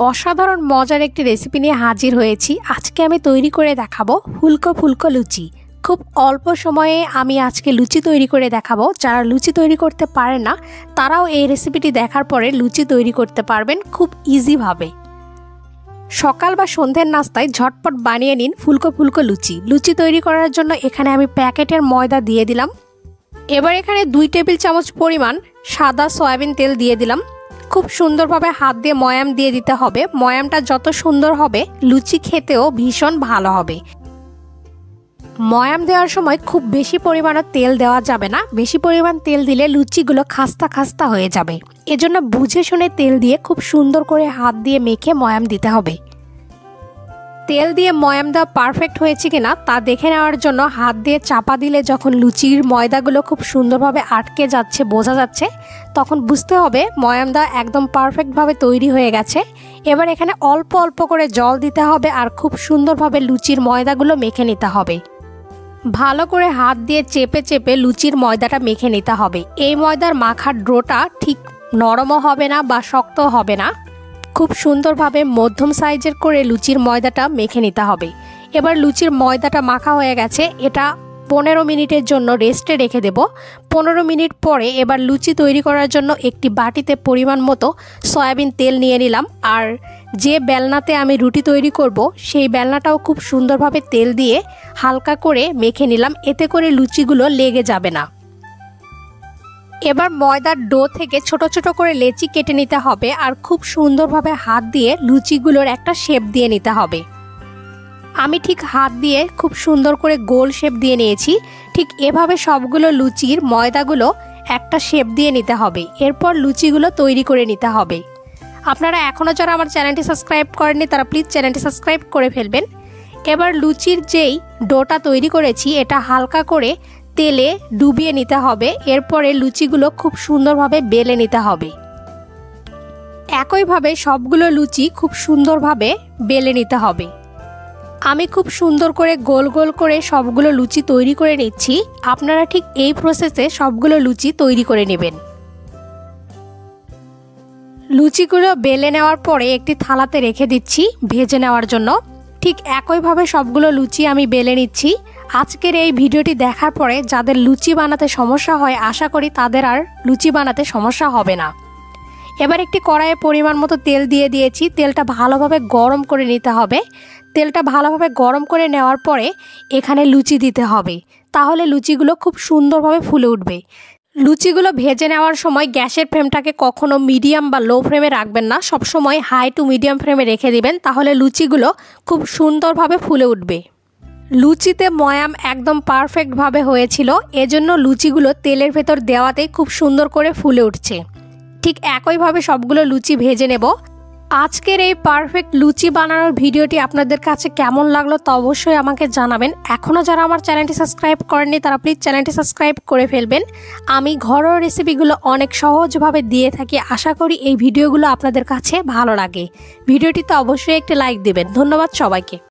অসাধারণ মজার একটি রেসিপি নিয়ে হাজির হয়েছি। আজকে আমি তৈরি করে দেখাবো ফুলকো ফুলকো লুচি। খুব অল্প সময়ে আমি আজকে লুচি তৈরি করে দেখাবো। যারা লুচি তৈরি করতে পারে না তারাও এই রেসিপিটি দেখার পরে লুচি তৈরি করতে পারবেন খুব ইজিভাবে। সকাল বা সন্ধ্যের নাস্তায় ঝটপট বানিয়ে নিন ফুলকো ফুলকো লুচি। লুচি তৈরি করার জন্য এখানে আমি প্যাকেটের ময়দা দিয়ে দিলাম। এবার এখানে 2 টেবিল চামচ পরিমাণ সাদা সয়াবিন তেল দিয়ে দিলাম। খুব সুন্দরভাবে হাত দিয়ে ময়াম দিয়ে দিতে হবে। ময়ামটা যত সুন্দর হবে লুচি খেতেও ভীষণ ভালো হবে। ময়াম দেওয়ার সময় খুব বেশি পরিমাণে তেল দেওয়া যাবে না। বেশি পরিমাণ তেল দিলে লুচিগুলো খাস্তা খাস্তা হয়ে যাবে। এজন্য বুঝে শুনে তেল দিয়ে খুব সুন্দর করে হাত দিয়ে মেখে ময়াম দিতে হবে। তেল দিয়ে ময়াম দেওয়া পারফেক্ট হয়েছে কিনা তা দেখে নেওয়ার জন্য হাত দিয়ে চাপা দিলে যখন লুচির ময়দাগুলো খুব সুন্দরভাবে আটকে যাচ্ছে, বোঝা যাচ্ছে, তখন বুঝতে হবে ময়াম দেওয়া একদম পারফেক্টভাবে তৈরি হয়ে গেছে। এবার এখানে অল্প অল্প করে জল দিতে হবে আর খুব সুন্দরভাবে লুচির ময়দাগুলো মেখে নিতে হবে। ভালো করে হাত দিয়ে চেপে চেপে লুচির ময়দাটা মেখে নিতে হবে। এই ময়দার মাখার ডোটা ঠিক নরমও হবে না বা শক্ত হবে না। খুব সুন্দরভাবে মধ্যম সাইজের করে লুচির ময়দাটা মেখে নিতে হবে। এবার লুচির ময়দাটা মাখা হয়ে গেছে, এটা 15 মিনিটের জন্য রেস্টে রেখে দেব। 15 মিনিট পরে এবার লুচি তৈরি করার জন্য একটি বাটিতে পরিমাণ মতো সয়াবিন তেল নিয়ে নিলাম। আর যে বেলনাতে আমি রুটি তৈরি করব সেই বেলনাটাও খুব সুন্দরভাবে তেল দিয়ে হালকা করে মেখে নিলাম, এতে করে লুচিগুলো লেগে যাবে না। এবার ময়দার ডো থেকে ছোট ছোট করে লেচি কেটে নিতে হবে আর খুব সুন্দরভাবে হাত দিয়ে লুচিগুলোর একটা শেপ দিয়ে নিতে হবে। আমি ঠিক হাত দিয়ে খুব সুন্দর করে গোল শেপ দিয়ে নিয়েছি। ঠিক এভাবে সবগুলো লুচির ময়দাগুলো একটা শেপ দিয়ে নিতে হবে। এরপর লুচিগুলো তৈরি করে নিতে হবে। আপনারা এখনও যারা আমার চ্যানেলটি সাবস্ক্রাইব করেননি তারা প্লিজ চ্যানেলটি সাবস্ক্রাইব করে ফেলবেন। এবার লুচির যেই ডোটা তৈরি করেছি এটা হালকা করে তেলে ডুবিয়ে নিতে হবে। এরপরে লুচিগুলো খুব সুন্দরভাবে বেলে নিতে হবে। একইভাবে সবগুলো লুচি খুব সুন্দরভাবে বেলে নিতে হবে। আমি খুব সুন্দর করে গোল গোল করে সবগুলো লুচি তৈরি করে নিচ্ছি। আপনারা ঠিক এই প্রসেসে সবগুলো লুচি তৈরি করে নেবেন। লুচিগুলো বেলে নেওয়ার পরে একটি থালাতে রেখে দিচ্ছি ভেজে নেওয়ার জন্য। ঠিক একইভাবে সবগুলো লুচি আমি বেলে নিচ্ছি। আজকের এই ভিডিওটি দেখার পরে যাদের লুচি বানাতে সমস্যা হয় আশা করি তাদের আর লুচি বানাতে সমস্যা হবে না। এবার একটি কড়াইয়ে পরিমাণ মতো তেল দিয়ে দিয়েছি। তেলটা ভালোভাবে গরম করে নিতে হবে। তেলটা ভালোভাবে গরম করে নেওয়ার পরে এখানে লুচি দিতে হবে, তাহলে লুচিগুলো খুব সুন্দরভাবে ফুলে উঠবে। লুচিগুলো ভেজে নেওয়ার সময় গ্যাসের ফ্লেমটাকে কখনো মিডিয়াম বা লো ফ্লেমে রাখবেন না, সবসময় হাই টু মিডিয়াম ফ্লেমে রেখে দিবেন, তাহলে লুচিগুলো খুব সুন্দরভাবে ফুলে উঠবে। লুচিতে ময়াম একদম পারফেক্টভাবে হয়েছিল, এজন্য লুচিগুলো তেলের ভেতর দেওয়াতেই খুব সুন্দর করে ফুলে উঠছে। ঠিক একইভাবে সবগুলো লুচি ভেজে নেব। আজকের এই পারফেক্ট লুচি বানানোর ভিডিওটি আপনাদের কাছে কেমন লাগলো তা অবশ্যই আমাকে জানাবেন। এখনও যারা আমার চ্যানেলটি সাবস্ক্রাইব করেননি তারা প্লিজ চ্যানেলটি সাবস্ক্রাইব করে ফেলবেন। আমি ঘরোয়া রেসিপিগুলো অনেক সহজভাবে দিয়ে থাকি। আশা করি এই ভিডিওগুলো আপনাদের কাছে ভালো লাগে। ভিডিওটিতে অবশ্যই একটি লাইক দেবেন। ধন্যবাদ সবাইকে।